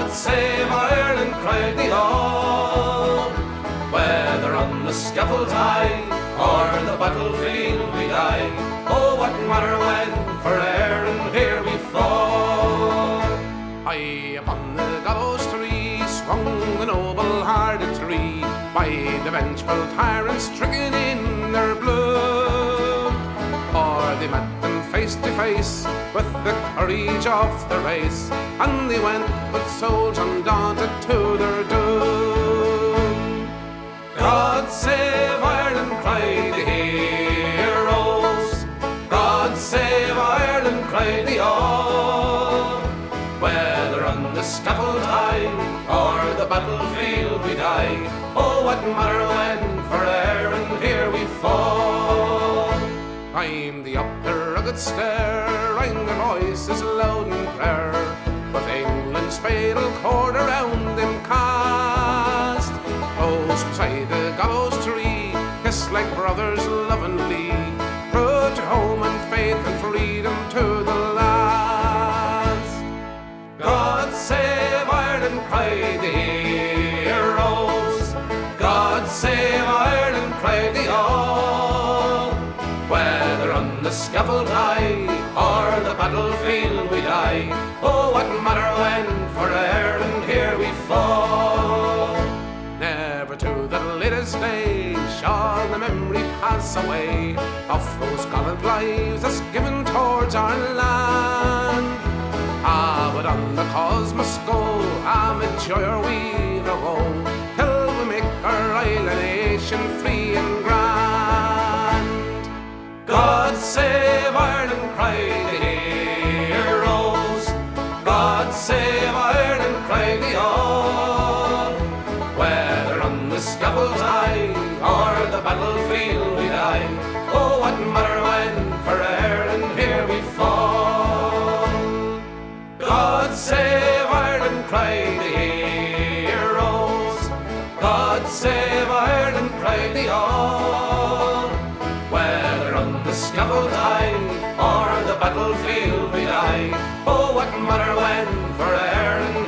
God save Ireland, cried they all. Whether on the scaffold high or the battlefield we die, oh, what matter when for Erin here we fall. High upon the gallows tree swung the noble-hearted three, by the vengeful tyrants stricken in their blood. Or they met them face to face with the courage of the race, and they went with souls undaunted to their doom. God save Ireland, cried the heroes. God save Ireland, cried they all. Whether on the scaffold high or the battlefield we die, oh, what matter when for Erin here we fall. Climb the upper rugged stair, rang their voices loud in prayer, with England's fatal cord around them cast. Close beside the gallows tree, kissed like brothers lovingly, true to home and faith and freedom to the last. God save Ireland, cried the heroes. God save Ireland, cried they all. Whether on the scaffold high or the battlefield we die, oh, what matter when for Ireland here we fall. Never to the latest day shall the memory pass away of those gallant lives that's given towards our land. Ah, but on the cause must go, amid joy or weal or woe, till we make our island nation free and grand. God save Ireland, cried the heroes. God save Ireland, cried they all. Whether on the scaffold high or the battlefield we die, oh, what matter when for Ireland here we fall. God save Ireland, cried the heroes. God save Ireland, cried they all. Whether on the scaffold high or the battlefield we die, oh, what matter when for Ireland